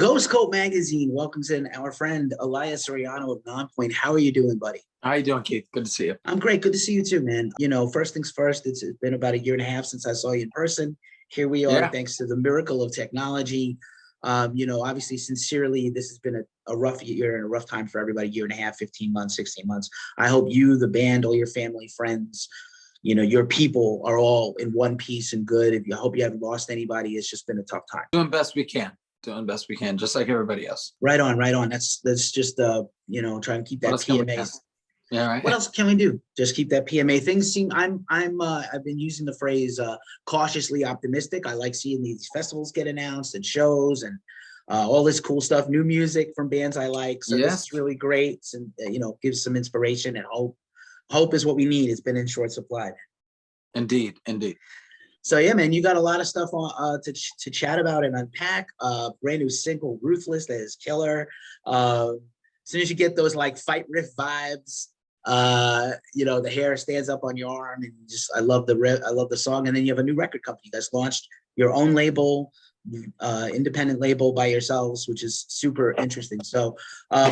Ghost Coat Magazine welcomes in our friend Elias Soriano of Nonpoint. How are you doing, buddy? How you doing, Keith? Good to see you. I'm great. Good to see you too, man. First things first, it's been about a year and a half since I saw you in person. Here we are, Yeah. thanks to the miracle of technology. Obviously, sincerely, this has been a rough year and a rough time for everybody, year and a half, 15 months, 16 months. I hope you, the band, all your family, friends, your people are all in one piece and good. I hope you haven't lost anybody. It's just been a tough time. Doing best we can. Just like everybody else. Right on, right on. That's just trying to keep that PMA. Yeah, right. What else can we do? Just keep that PMA. Things seem. I've been using the phrase cautiously optimistic. I like seeing these festivals get announced and shows and all this cool stuff. New music from bands I like. So Yes. This is really great, and gives some inspiration and hope. Hope is what we need. It's been in short supply. Indeed. So yeah, man, you got a lot of stuff on to chat about and unpack. Brand new single, Ruthless, that is killer. As soon as you get those like fight riff vibes, the hair stands up on your arm, and I love the song. And then you have a new record company that's launched your own label, independent label by yourselves, which is super interesting. So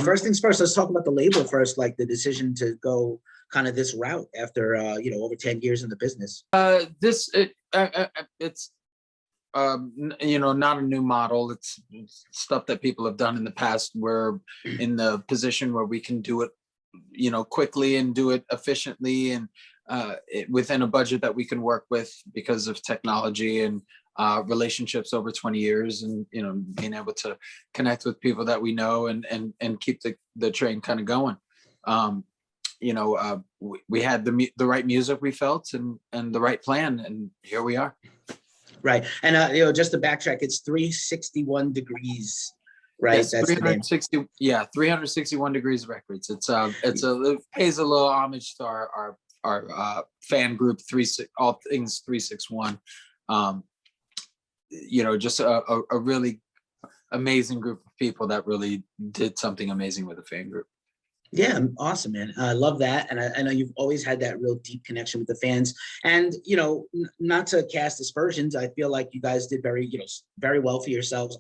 first things first, let's talk about the label first, like the decision to go kind of this route after over 10 years in the business. It's not a new model. It's stuff that people have done in the past. We're in the position where we can do it quickly and do it efficiently and within a budget that we can work with because of technology and relationships over 20 years, and being able to connect with people that we know and keep the train kind of going. We had the right music, we felt, and the right plan, and here we are. Right. And just to backtrack, it's 361 Degrees, right? Yes, that's 360. Yeah, 361 Degrees Records. It pays a little homage to our fan group, all things 361. Just a really amazing group of people that really did something amazing with the fan group. Yeah, awesome, man. I love that. And I know you've always had that real deep connection with the fans. And, not to cast aspersions, I feel like you guys did very well for yourselves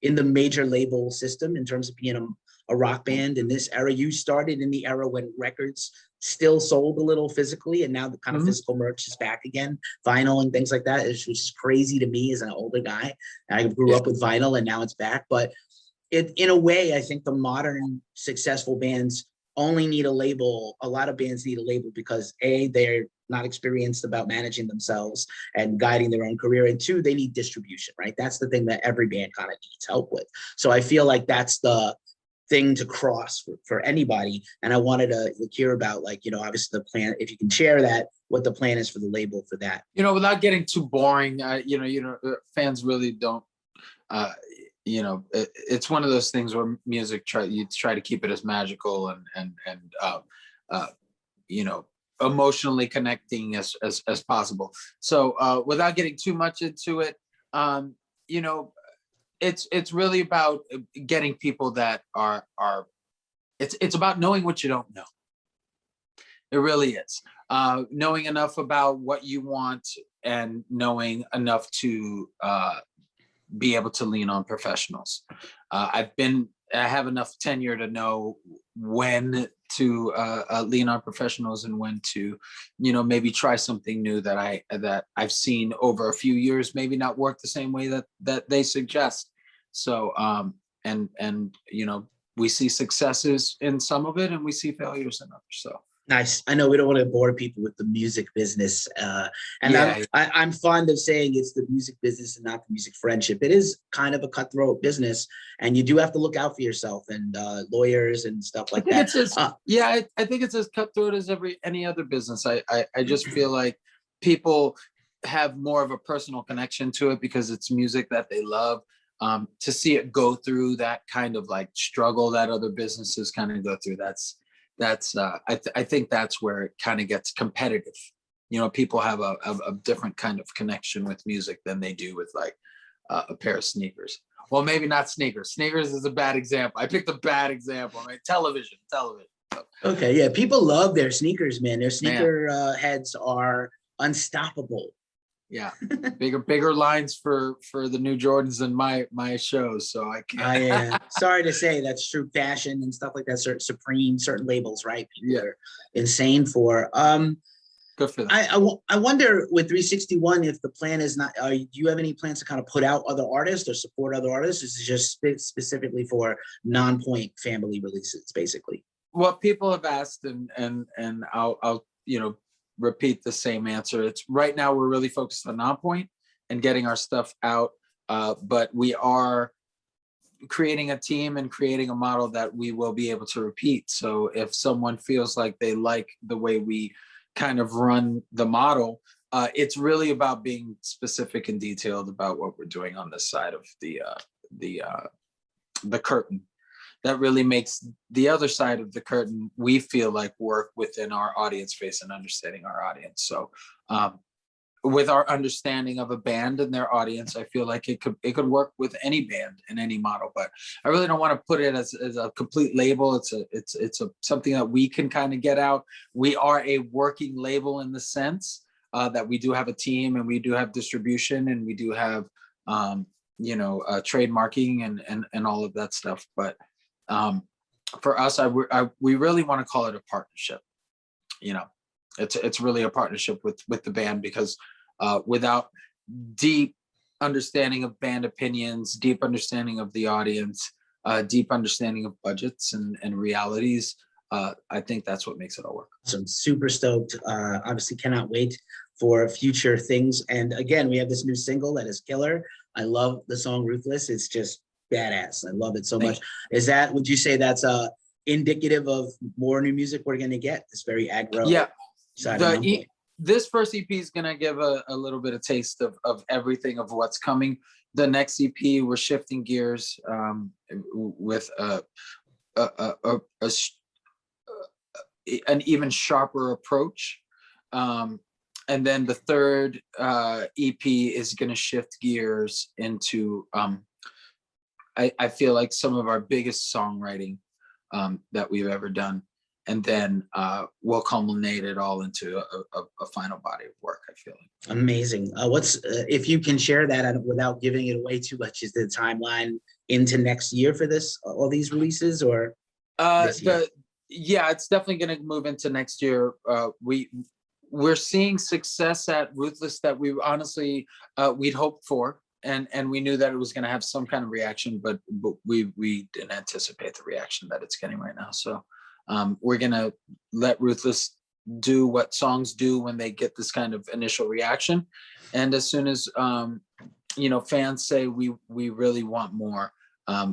in the major label system in terms of being a rock band in this era. You started in the era when records still sold a little physically, and now the kind of physical merch is back again, vinyl and things like that, which is crazy to me as an older guy. I grew up with vinyl and now it's back. But in a way, I think the modern successful bands only need a label. A lot of bands need a label because A, they're not experienced about managing themselves and guiding their own career. And two, they need distribution, right? That's the thing that every band kind of needs help with. So I feel like that's the thing to cross for anybody. And I wanted to hear about obviously the plan, if you can share that, what the plan is for the label for that. Without getting too boring, fans really don't, it's one of those things where music you try to keep it as magical and emotionally connecting as possible. So without getting too much into it, it's really about getting people that are it's about knowing what you don't know. It really is. Knowing enough about what you want and knowing enough to be able to lean on professionals. I have enough tenure to know when to lean on professionals and when to, maybe try something new that I've seen over a few years, maybe not work the same way that they suggest. So, we see successes in some of it and we see failures in others. So. Nice. I know we don't want to bore people with the music business. I'm fond of saying it's the music business and not the music friendship. It is kind of a cutthroat business, and you do have to look out for yourself and lawyers and stuff like that. I think it's as cutthroat as any other business. I just feel like people have more of a personal connection to it because it's music that they love. To see it go through that kind of like struggle that other businesses kind of go through, I think that's where it kind of gets competitive. People have a different kind of connection with music than they do with like a pair of sneakers. Well, maybe not sneakers. Sneakers is a bad example. I picked a bad example. Right? Television. Okay, yeah. People love their sneakers, man. Their sneaker heads are unstoppable. Yeah, bigger lines for the new Jordans than my shows, so I can't. Yeah. Sorry to say, that's true. Fashion and stuff like that. Certain Supreme, certain labels, right? People Yeah, are insane for. good for them. I wonder with 361 if the plan is not. Do you have any plans to kind of put out other artists or support other artists? Is it just specifically for non-point family releases, basically? What people have asked, and I'll repeat the same answer. It's right now we're really focused on Nonpoint and getting our stuff out, but we are creating a team and creating a model that we will be able to repeat. So if someone feels like they like the way we kind of run the model, it's really about being specific and detailed about what we're doing on this side of the curtain. That really makes the other side of the curtain, we feel like, work within our audience base and understanding our audience. So with our understanding of a band and their audience, I feel like it could work with any band in any model. But I really don't want to put it as a complete label. It's something that we can kind of get out. We are a working label in the sense that we do have a team and we do have distribution and we do have trademarking and all of that stuff. But for us, we really want to call it a partnership. It's really a partnership with the band, because without deep understanding of band opinions, deep understanding of the audience, deep understanding of budgets and realities, I think that's what makes it all work. So I'm super stoked. Obviously cannot wait for future things. And again, we have this new single that is killer. I love the song Ruthless. It's just badass. I love it so much. Would you say that's indicative of more new music we're going to get? It's very aggro. Yeah. Side this first EP is going to give a little bit of taste of everything of what's coming. The next EP, we're shifting gears with an even sharper approach. And then the third EP is going to shift gears into, I feel like, some of our biggest songwriting that we've ever done. And then we'll culminate it all into a final body of work, I feel like. Amazing. If you can share that without giving it away too much, is the timeline into next year for all these releases, or this year? Yeah, it's definitely going to move into next year. We're seeing success at Ruthless that we honestly we'd hoped for, and we knew that it was going to have some kind of reaction, but we didn't anticipate the reaction that it's getting right now. So we're going to let Ruthless do what songs do when they get this kind of initial reaction, and as soon as fans say we really want more,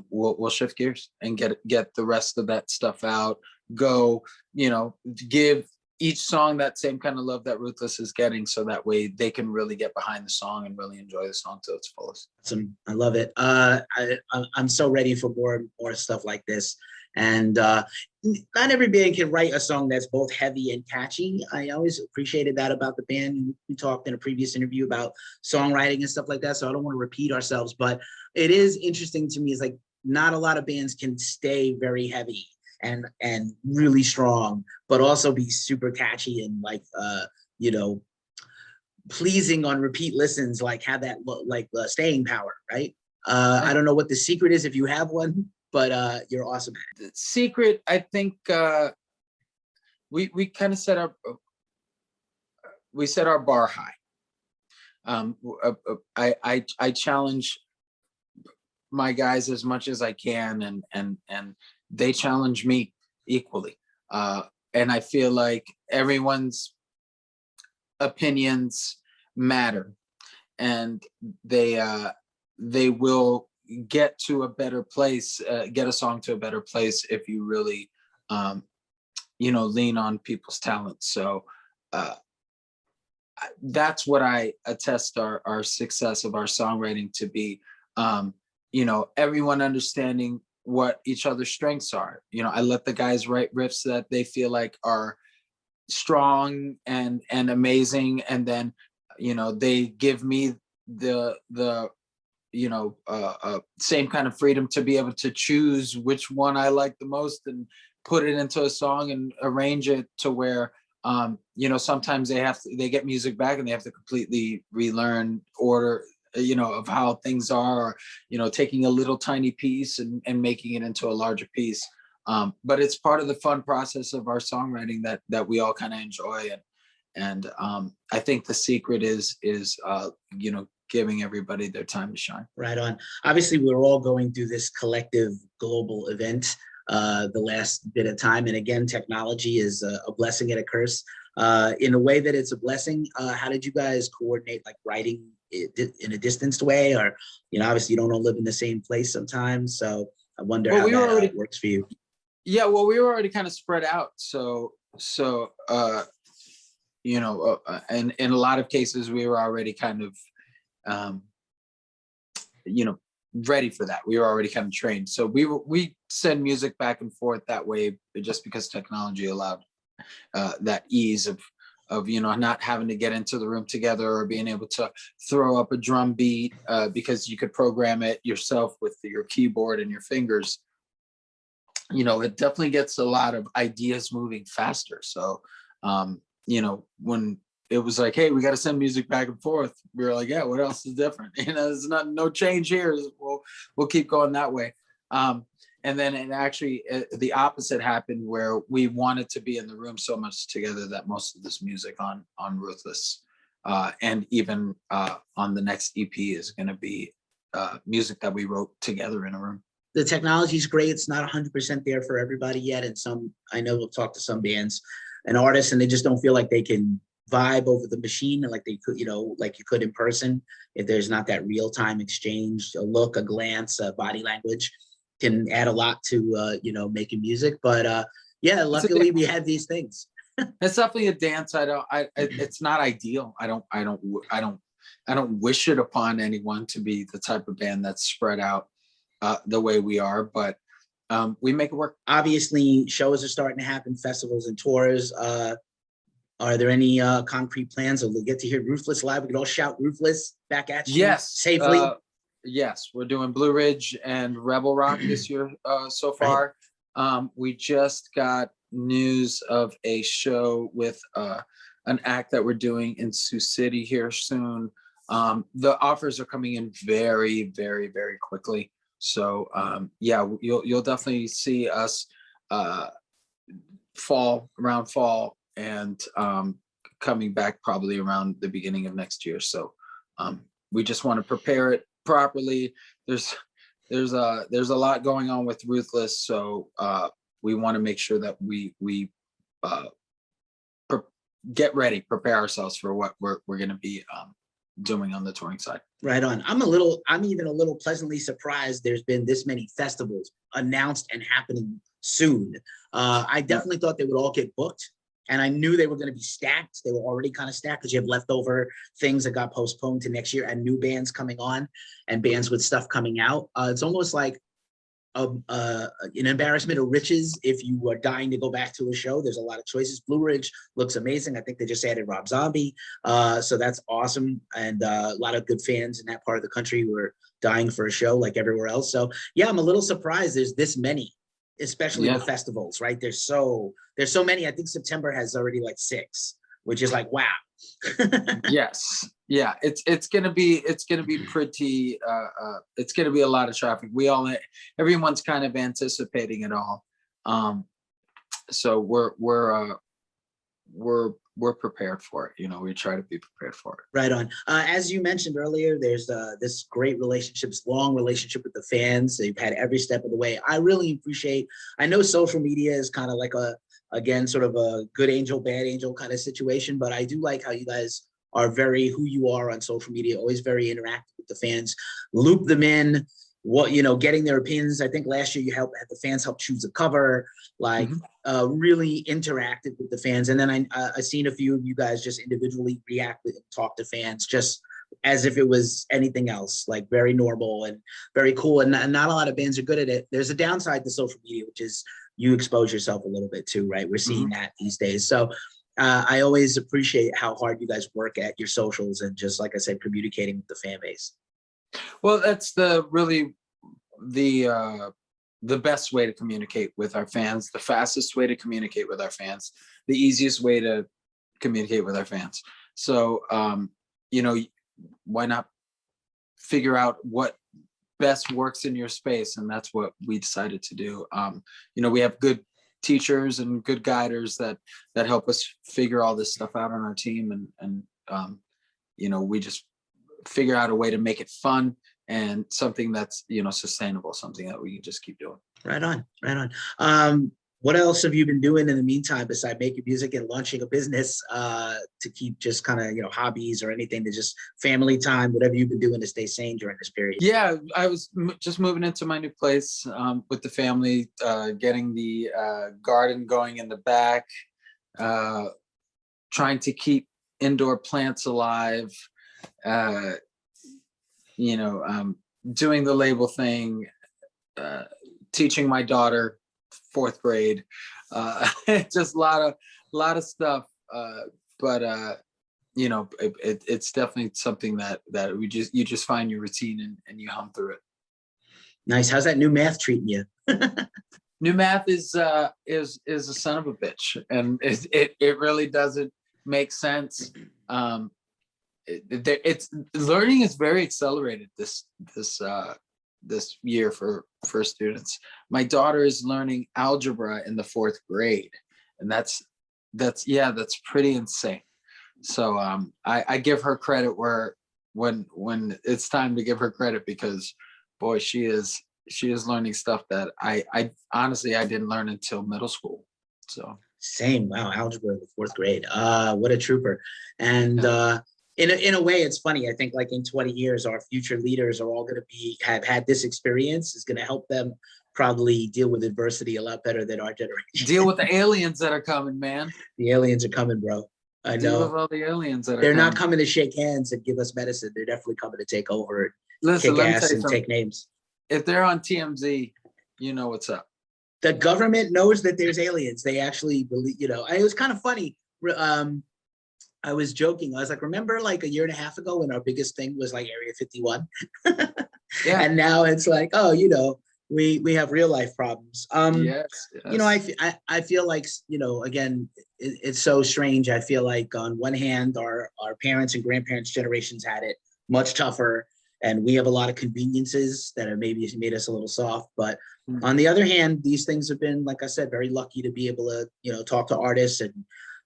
we'll shift gears and get the rest of that stuff out. Give each song that same kind of love that Ruthless is getting, so that way they can really get behind the song and really enjoy the song to its fullest. Awesome. I love it. I'm so ready for more stuff like this. And not every band can write a song that's both heavy and catchy. I always appreciated that about the band. We talked in a previous interview about songwriting and stuff like that, so I don't want to repeat ourselves, but it is interesting to me. It's like not a lot of bands can stay very heavy and really strong, but also be super catchy and pleasing on repeat listens, like have that staying power, right? I don't know what the secret is if you have one, but you're awesome at it. The secret, I think, we kind of set our bar high. I challenge my guys as much as I can, and they challenge me equally. And I feel like everyone's opinions matter, and they will get to a better place, get a song to a better place if you really, lean on people's talents. So that's what I attest our success of our songwriting to be. Everyone understanding what each other's strengths are. I let the guys write riffs that they feel like are strong and amazing, and then they give me the same kind of freedom to be able to choose which one I like the most and put it into a song and arrange it to where Sometimes they get music back and they have to completely relearn order, of how things are, or, taking a little tiny piece and making it into a larger piece. But it's part of the fun process of our songwriting that we all kind of enjoy. And I think the secret is giving everybody their time to shine. Right on. Obviously, we're all going through this collective global event the last bit of time. And again, technology is a blessing and a curse. In a way that it's a blessing, how did you guys coordinate, like writing it in a distanced way? Or, obviously you don't all live in the same place sometimes. So I wonder how that works for you. Yeah, well, we were already kind of spread out. So and in a lot of cases, we were already kind of, ready for that. We were already kind of trained. So we send music back and forth that way, just because technology allowed that ease of not having to get into the room together, or being able to throw up a drum beat because you could program it yourself with your keyboard and your fingers. It definitely gets a lot of ideas moving faster. So, when it was like, hey, we got to send music back and forth, we were like, yeah, what else is different? There's no change here. We'll keep going that way. And then it actually, the opposite happened, where we wanted to be in the room so much together that most of this music on Ruthless and even on the next EP is going to be music that we wrote together in a room. The technology is great. It's not 100% there for everybody yet. And I know we'll talk to some bands and artists, and they just don't feel like they can vibe over the machine like they could, like you could in person. If there's not that real-time exchange, a look, a glance, body language can add a lot to, making music. But yeah, luckily we have these things. It's definitely a dance. It's not ideal. I don't wish it upon anyone to be the type of band that's spread out the way we are, but we make it work. Obviously, shows are starting to happen, festivals and tours. Are there any concrete plans? Or we'll get to hear Ruthless live. We can all shout Ruthless back at you safely. Yes, we're doing Blue Ridge and Rebel Rock this year so far. Right. We just got news of a show with an act that we're doing in Sioux City here soon. The offers are coming in very, very, very quickly. So yeah, you'll definitely see us around fall and coming back probably around the beginning of next year. So we just want to prepare it properly. There's a lot going on with Ruthless, so we want to make sure that we get ready, prepare ourselves for what we're going to be doing on the touring side. Right on. I'm even a little pleasantly surprised there's been this many festivals announced and happening soon. I definitely thought they would all get booked, and I knew they were going to be stacked. They were already kind of stacked because you have leftover things that got postponed to next year, and new bands coming on and bands with stuff coming out. It's almost like an embarrassment of riches if you are dying to go back to a show. There's a lot of choices. Blue Ridge looks amazing. I think they just added Rob Zombie, so that's awesome, and a lot of good fans in that part of the country who are dying for a show like everywhere else. So yeah, I'm a little surprised there's this many, especially the festivals, right? There's so many. I think September has already like 6, which is like, wow. Yes. Yeah, it's gonna be pretty. It's gonna be a lot of traffic. Everyone's kind of anticipating it all. So we're prepared for it. We try to be prepared for it. Right on. As you mentioned earlier, there's this great long relationship with the fans. They've had every step of the way. I really appreciate. I know social media is kind of like sort of a good angel, bad angel kind of situation, but I do like how you guys are very who you are on social media, always very interactive with the fans, loop them in, getting their opinions. I think last year you had the fans help choose a cover, really interactive with the fans. And then I seen a few of you guys just individually react and talk to fans just as if it was anything else, like very normal and very cool. And not a lot of bands are good at it. There's a downside to social media, which is you expose yourself a little bit too, right? We're seeing that these days. So I always appreciate how hard you guys work at your socials and just, like I said, communicating with the fan base. Well, that's the the best way to communicate with our fans, the fastest way to communicate with our fans, the easiest way to communicate with our fans. So, you know, why not figure out what best works in your space? And that's what we decided to do. You know, we have good teachers and good guiders that help us figure all this stuff out on our team. And you know, we just figure out a way to make it fun and something that's, you know, sustainable, something that we can just keep doing. Right on, right on. What else have you been doing in the meantime besides making music and launching a business to keep just kind of, you know, hobbies or anything to just family time, whatever you've been doing to stay sane during this period? Yeah, I was just moving into my new place with the family, getting the garden going in the back, trying to keep indoor plants alive, you know, doing the label thing, teaching my daughter 4th grade, just a lot of stuff. But you know, it's definitely something that you just find your routine and you hum through it. Nice. How's that new math treating you? New math is a son of a bitch, and it really doesn't make sense. It's learning is very accelerated this year for students. My daughter is learning algebra in the 4th grade, and that's pretty insane. So I give her credit when it's time to give her credit, because boy, she is learning stuff that I honestly I didn't learn until middle school. So same. Wow, algebra in the 4th grade. What a trooper. And in a way, it's funny. I think like in 20 years, our future leaders are all going to have had this experience. Is going to help them probably deal with adversity a lot better than our generation. Deal with the aliens that are coming, man. The aliens are coming, bro. I know. Deal with all the aliens that are They're coming. not coming to shake hands and give us medicine. They're definitely coming to take over and listen, kick ass and take names. If they're on TMZ, you know what's up. The government knows that there's aliens. They actually believe, you know, it was kind of funny. I was joking. I was like, remember like a year and a half ago when our biggest thing was like Area 51? Yeah. And now it's like, oh, you know, we have real life problems. Yes. You know, I feel like, you know, again, it's so strange. I feel like on one hand, our parents and grandparents' generations had it much tougher, and we have a lot of conveniences that have maybe made us a little soft. But on the other hand, these things have been, like I said, very lucky to be able to, you know, talk to artists and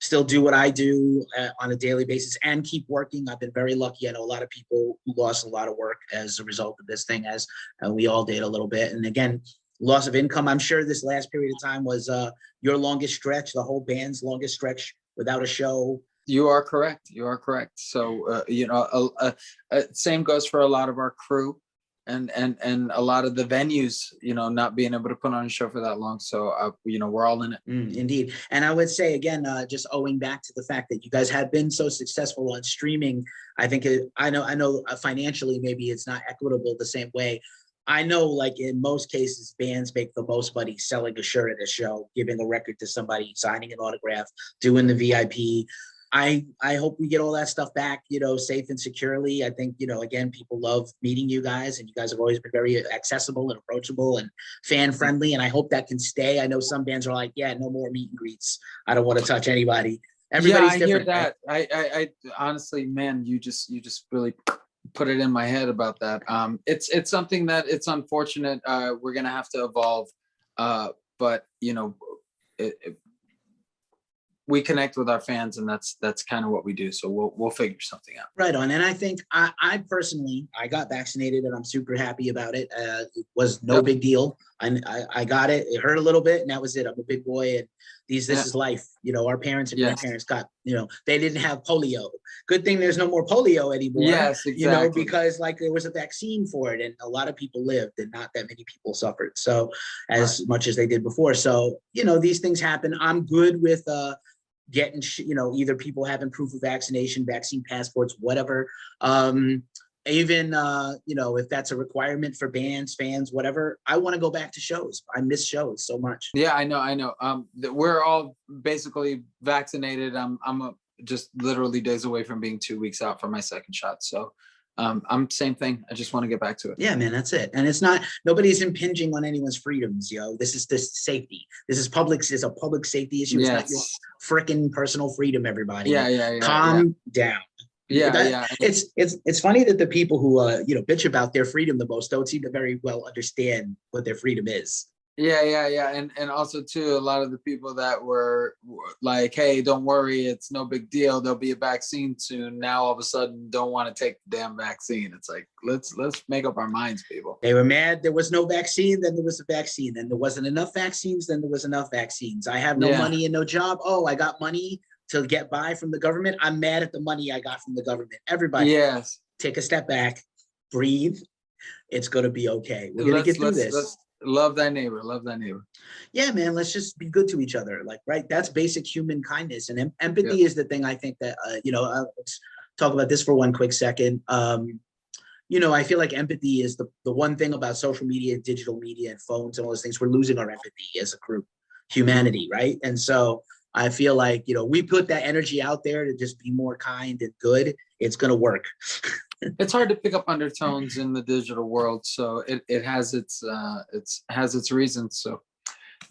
still do what I do on a daily basis and keep working. I've been very lucky. I know a lot of people who lost a lot of work as a result of this thing, as we all did a little bit. And again, loss of income. I'm sure this last period of time was your longest stretch, the whole band's longest stretch without a show. You are correct. You are correct. So, you know, same goes for a lot of our crew and a lot of the venues, you know, not being able to put on a show for that long. So, you know, we're all in it. Indeed. And I would say, again, just owing back to the fact that you guys have been so successful on streaming, I think I know financially, maybe it's not equitable the same way. I know, like in most cases, bands make the most money selling a shirt at a show, giving a record to somebody, signing an autograph, doing the VIP. I hope we get all that stuff back, you know, safe and securely. I think, you know, again, people love meeting you guys, and you guys have always been very accessible and approachable and fan friendly. And I hope that can stay. I know some bands are like, yeah, no more meet and greets. I don't want to touch anybody. Everybody's different. I hear that. I honestly, man, you just really put it in my head about that. It's something that it's unfortunate. We're going to have to evolve. But, you know, we connect with our fans, and that's kind of what we do. So we'll figure something out. Right on. And I think I personally, I got vaccinated and I'm super happy about it. It was no big deal. I got it. It hurt a little bit, and that was it. I'm a big boy, and this is life. You know, our parents and grandparents got, you know, they didn't have polio. Good thing there's no more polio anymore. Yes, exactly. You know, because like there was a vaccine for it, and a lot of people lived, and not that many people suffered. So as much as they did before. So, you know, these things happen. I'm good with getting, you know, either people having proof of vaccination, vaccine passports, whatever. Even, you know, if that's a requirement for bands, fans, whatever, I want to go back to shows. I miss shows so much. Yeah, I know. We're all basically vaccinated. I'm just literally days away from being 2 weeks out for my second shot. So I'm same thing. I just want to get back to it. Yeah, man, that's it. And it's not, nobody's impinging on anyone's freedoms, yo. This is safety. This is it's a public safety issue. It's not your Yes. freaking personal freedom, everybody. Yeah. Calm down. Yeah. It's funny that the people who bitch about their freedom the most don't seem to very well understand what their freedom is. Yeah. And also too, a lot of the people that were like, hey, don't worry, it's no big deal. There'll be a vaccine soon. Now all of a sudden don't want to take the damn vaccine. It's like, let's make up our minds, people. They were mad there was no vaccine, then there was a vaccine. Then there wasn't enough vaccines, then there was enough vaccines. I have no money and no job. Oh, I got money to get by from the government. I'm mad at the money I got from the government. Everybody, take a step back, breathe. It's going to be okay. We're going to get through this. Love thy neighbor. Love thy neighbor. Yeah, man. Let's just be good to each other. Like, right. That's basic human kindness, and empathy is the thing. I think that let's talk about this for one quick second. I feel like empathy is the one thing about social media, digital media, and phones and all those things. We're losing our empathy as a group, humanity, right? And so I feel like we put that energy out there to just be more kind and good. It's gonna work. It's hard to pick up undertones in the digital world, so it has its reasons. So,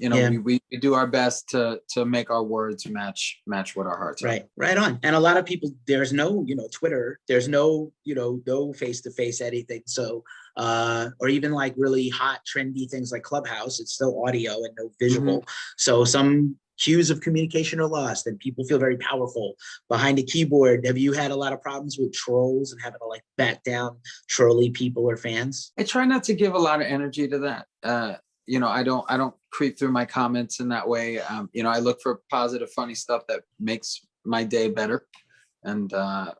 we do our best to make our words match what our hearts are. Right on. And a lot of people, there's no Twitter, there's no no face-to-face anything. So or even like really hot trendy things like Clubhouse, it's still audio and no visual. So some cues of communication are lost, and people feel very powerful behind a keyboard. Have you had a lot of problems with trolls and having to like bat down trolly people or fans? I try not to give a lot of energy to that. I don't creep through my comments in that way. I look for positive, funny stuff that makes my day better, and I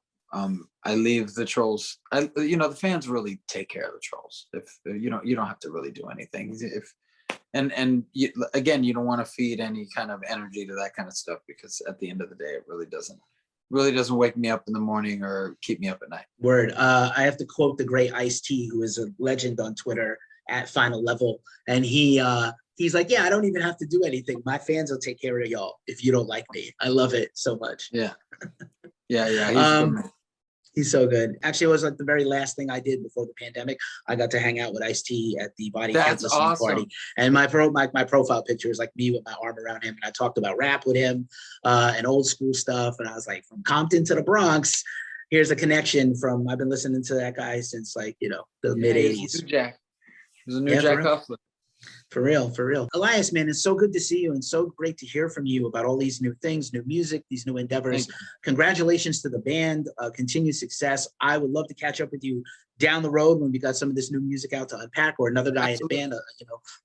leave the trolls. The fans really take care of the trolls. If you don't have to really do anything. Again, you don't want to feed any kind of energy to that kind of stuff, because at the end of the day, it really doesn't wake me up in the morning or keep me up at night. Word. I have to quote the great Ice-T, who is a legend on Twitter at Final Level, and he's like, yeah, I don't even have to do anything. My fans will take care of y'all if you don't like me. I love it so much. Yeah. He's so good. Actually, it was like the very last thing I did before the pandemic. I got to hang out with Ice-T at the Body Count listening party. And my profile picture is like me with my arm around him. And I talked about rap with him and old school stuff. And I was like, from Compton to the Bronx, here's a connection from, I've been listening to that guy since like, the mid 80s. He's a new Jack Hustler. For real. Elias, man, it's so good to see you and so great to hear from you about all these new things, new music, these new endeavors. Congratulations to the band, continued success. I would love to catch up with you down the road when we got some of this new music out to unpack, or another guy in the band.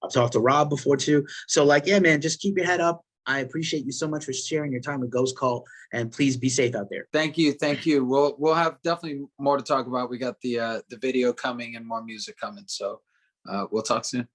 I've talked to Robb before too. So man, just keep your head up. I appreciate you so much for sharing your time with Ghost Call, and please be safe out there. Thank you. We'll have definitely more to talk about. We got the video coming and more music coming. So we'll talk soon.